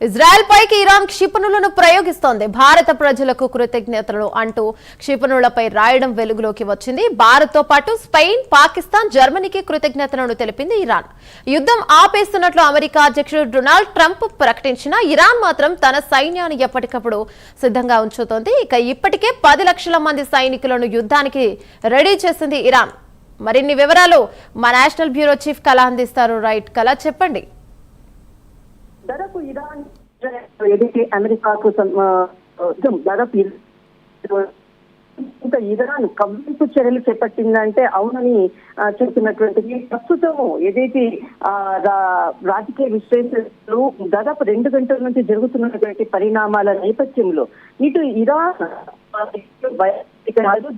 Israel పైకి Iran క్షిపణులను ప్రయోగిస్తోంది. భారత ప్రజలకు కృతజ్ఞతలు అంటూ క్షిపణులపై రాయడం వెలుగులోకి వచ్చింది. భారత్ తో పాటు స్పెయిన్, పాకిస్తాన్, జర్మనీకి కృతజ్ఞతలను తెలిపింది ఇరాన్. యుద్ధం ఆపేస్తున్నట్లు అమెరికా అధ్యక్షుడు డొనాల్డ్ ట్రంప్ ప్రకటించినా ఇరాన్ మాత్రం తన సైన్యాన్ని ఎప్పటికప్పుడు సిద్ధంగా ఉంచుతోంది. ఇప్పటికే 10 లక్షల మంది సైనికులను యుద్ధానికి రెడీ చేసింది ఇరాన్. మరిన్ని వివరాలు మా నేషనల్ బ్యూరో చీఫ్ కళ అందిస్తారు. రైట్ కళ, చెప్పండి. దాదాపు ఇరాన్ ఏదైతే అమెరికాకు దాదాపు ఇంకా ఇరాన్ కవ్వింపు చర్యలు చేపట్టిందంటే అవునని చెప్తున్నటువంటిది. ప్రస్తుతము ఏదైతే రాజకీయ విశ్లేషణలు దాదాపు 2 గంటల నుంచి జరుగుతున్నటువంటి పరిణామాల నేపథ్యంలో ఇటు ఇరాన్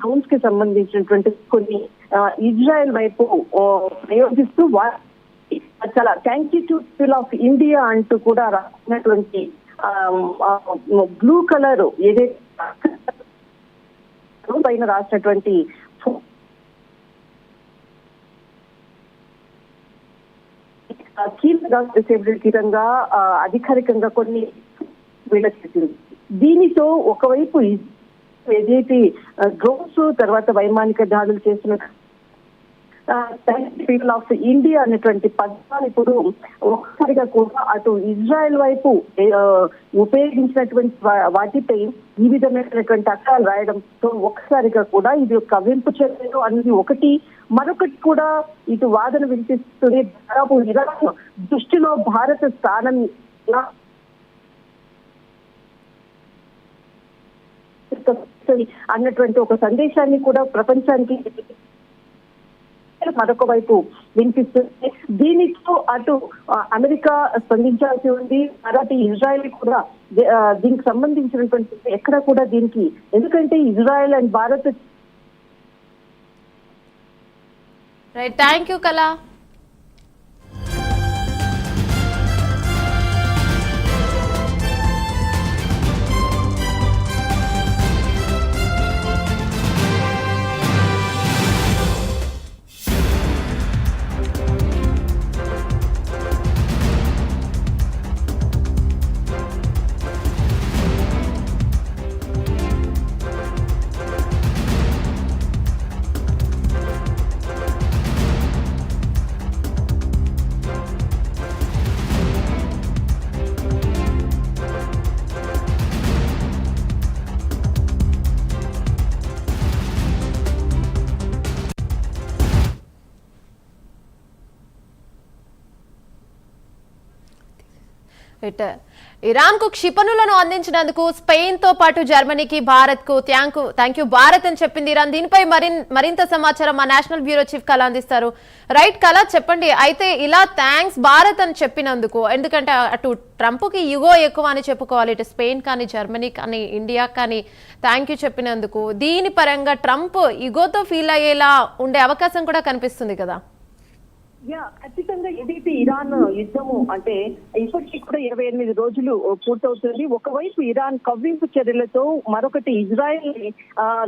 డ్రోన్స్ కి సంబంధించినటువంటి కొన్ని ఇజ్రాయెల్ వైపు ప్రయోగిస్తూ చాలా thank you to people of India అంటూ కూడా రాసినటువంటి బ్లూ కలర్ ఏదైతే పైన రాసినటువంటి కీలక డిసేబుల్డ్ తీరంగా అధికారికంగా కొన్ని చేసింది. దీనితో ఒకవైపు ఏదైతే డ్రోన్స్ తర్వాత వైమానిక దాడులు చేసిన పీపుల్ ఆఫ్ ఇండియా అనేటువంటి పదాలు ఇప్పుడు ఒక్కసారిగా కూడా అటు ఇజ్రాయెల్ వైపు ఉపయోగించినటువంటి వాటిపై ఈ విధమైనటువంటి అక్షరాలు రాయడంతో ఒక్కసారిగా కూడా ఇది కవ్వింపు చర్యలు అనేది ఒకటి, మరొకటి కూడా ఇటు వాదన వినిపిస్తుంది. దాదాపు ఇరాన్ దృష్టిలో భారత స్థానం అన్నటువంటి ఒక సందేశాన్ని కూడా ప్రపంచానికి మరొక వైపు వినిపిస్తుంది. దీనితో అటు అమెరికా స్పందించాల్సి ఉంది, మరొకటి ఇజ్రాయెల్ కూడా దీనికి సంబంధించినటువంటి ఎక్కడ కూడా దీనికి, ఎందుకంటే Israel and Bharat. Right, thank you కళ. ఇరాన్ కు క్షిపణులను అందించినందుకు స్పెయిన్ తో పాటు జర్మనీకి, భారత్ కు థ్యాంక్ యూ భారత్ అని చెప్పింది ఇరాన్. దీనిపై మరింత సమాచారం మా నేషనల్ బ్యూరో చీఫ్ కళ అందిస్తారు. రైట్ కళ, చెప్పండి. అయితే ఇలా థ్యాంక్స్ భారత్ అని చెప్పినందుకు, ఎందుకంటే అటు ట్రంప్ కి యుగో ఎక్కువ అని చెప్పుకోవాలి, ఇటు స్పెయిన్ కానీ, జర్మనీ కానీ, ఇండియా కానీ థ్యాంక్ యూ చెప్పినందుకు, దీని పరంగా ట్రంప్ యుగోతో ఫీల్ అయ్యేలా ఉండే అవకాశం కూడా కనిపిస్తుంది కదా? ఖచ్చితంగా ఏదైతే ఇరాన్ యుద్ధము అంటే ఇప్పటికీ కూడా 28 రోజులు పూర్తవుతుంది. ఒకవైపు ఇరాన్ కవ్వింపు చర్యలతో, మరొకటి ఇజ్రాయెల్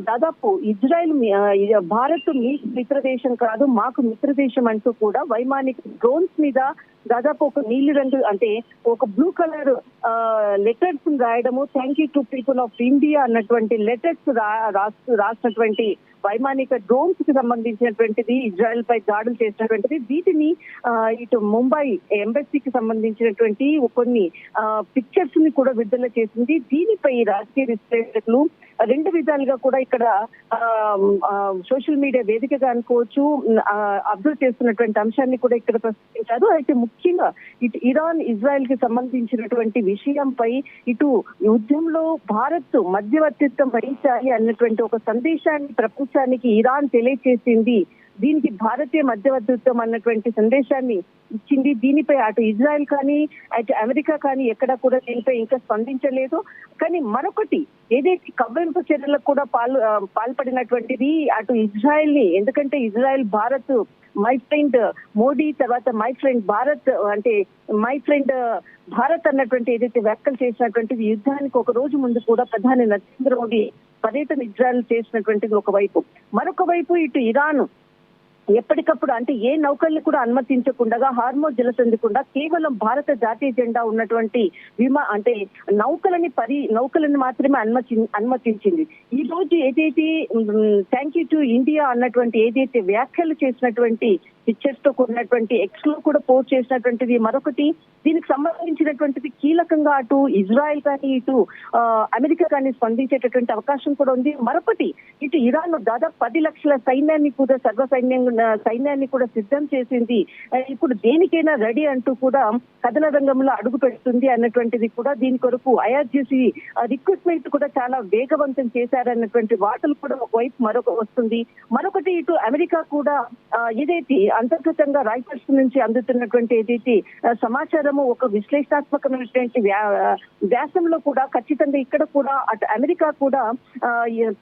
దాదాపు ఇజ్రాయెల్ భారత్ మీ మిత్ర దేశం కాదు, మాకు మిత్ర దేశం అంటూ కూడా వైమానిక డ్రోన్స్ మీద దాదాపు ఒక నీలి రంగు అంటే ఒక బ్లూ కలర్ లెటర్స్ రాయడము, thank you to people of India అన్నటువంటి లెటర్స్ రాసినటువంటి వైమానిక డ్రోన్స్ కి సంబంధించినటువంటిది ఇజ్రాయెల్ పై దాడులు చేసినటువంటిది. వీటిని ఇటు ముంబై ఎంబసీకి సంబంధించినటువంటి కొన్ని పిక్చర్స్ ని కూడా విడుదల చేసింది. దీనిపై రాజకీయ విశ్లేషకులు 2 విధాలుగా కూడా ఇక్కడ సోషల్ మీడియా వేదికగా అనుకోవచ్చు అబ్జర్వ్ చేస్తున్నటువంటి అంశాన్ని కూడా ఇక్కడ ప్రస్తావించారు. అయితే ముఖ్యంగా ఇటు ఇరాన్ ఇజ్రాయెల్ కి సంబంధించినటువంటి విషయంపై ఇటు యుద్ధంలో భారత్ మధ్యవర్తిత్వం వహించాలి అన్నటువంటి ఒక సందేశాన్ని ప్రపంచానికి ఇరాన్ తెలియజేసింది. దీనికి భారతీయ మధ్యవర్తిత్వం అన్నటువంటి సందేశాన్ని ఇచ్చింది. దీనిపై అటు ఇజ్రాయెల్ కానీ, అటు అమెరికా కానీ ఎక్కడ కూడా దీనిపై ఇంకా స్పందించలేదు. కానీ మరొకటి ఏదైతే కవ్వింపు చర్యలకు కూడా పాల్పడినటువంటిది అటు ఇజ్రాయెల్ ని, ఎందుకంటే Israel Bharat my friend Modi, తర్వాత మై ఫ్రెండ్ భారత్ అంటే మై ఫ్రెండ్ భారత్ అన్నటువంటి ఏదైతే వ్యాఖ్యలు చేసినటువంటిది, యుద్ధానికి ఒక రోజు ముందు కూడా ప్రధాని నరేంద్ర మోడీ పర్యటన ఇజ్రాయెల్ చేసినటువంటిది ఒకవైపు, మరొక వైపు ఇటు ఇరాన్ ఎప్పటికప్పుడు అంటే ఏ నౌకల్ని కూడా అనుమతించకుండా హార్మోజ్ జలసంధికుండా కేవలం భారత జాతీయ జెండా ఉన్నటువంటి అంటే నౌకలని మాత్రమే అనుమతించింది. ఈ రోజు ఏదైతే థ్యాంక్ యూ టు ఇండియా అన్నటువంటి ఏదైతే వ్యాఖ్యలు చేసినటువంటి పిక్చర్స్ తో కూడినటువంటి ఎక్స్ లో కూడా పోస్ట్ చేసినటువంటిది మరొకటి. దీనికి సంబంధించినటువంటిది కీలకంగా అటు ఇజ్రాయెల్ కానీ ఇటు అమెరికా కానీ స్పందించేటటువంటి అవకాశం కూడా ఉంది. మరొకటి ఇటు ఇరాన్ దాదాపు 10 లక్షల సైన్యాన్ని కూడా సైన్యాన్ని కూడా సిద్ధం చేసింది. ఇప్పుడు దేనికైనా రెడీ అంటూ కూడా కథన రంగంలో అడుగు పెడుతుంది అన్నటువంటిది కూడా దీని కొరకు ఐఆర్జీసీ రిక్రూట్మెంట్ కూడా చాలా వేగవంతం చేశారన్నటువంటి వార్తలు కూడా ఒకవైపు వస్తుంది. మరొకటి ఇటు అమెరికా కూడా ఏదైతే అంతర్గతంగా రాయిటర్స్ నుంచి అందుతున్నటువంటి ఏదైతే సమాచారము ఒక విశ్లేషణాత్మకమైనటువంటి వ్యాసంలో కూడా ఖచ్చితంగా ఇక్కడ కూడా అటు అమెరికా కూడా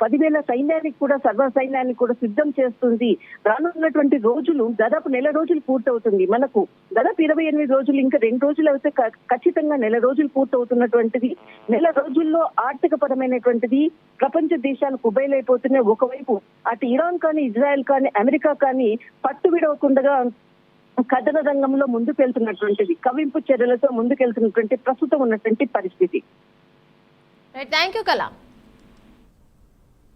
10,000 సైన్యానికి కూడా సర్వ సైన్యాన్ని కూడా సిద్ధం చేస్తుంది. రానున్నటువంటి రోజులు దాదాపు నెల రోజులు పూర్తవుతుంది. మనకు దాదాపు 28 రోజులు, ఇంకా 2 రోజులు అయితే ఖచ్చితంగా నెల రోజులు పూర్తవుతున్నటువంటిది. నెల రోజుల్లో ఆర్థిక పరమైనటువంటిది ప్రపంచ దేశాలు కుబేలైపోతున్నాయి. ఒకవైపు అటు ఇరాన్ కానీ ఇజ్రాయెల్ కానీ అమెరికా కానీ పట్టు విడవకుండా కథన రంగంలో ముందుకెళ్తున్నటువంటిది, కవింపు చర్యలతో ముందుకెళ్తున్నటువంటి ప్రస్తుతం ఉన్నటువంటి పరిస్థితి. థ్యాంక్ యూ కళ.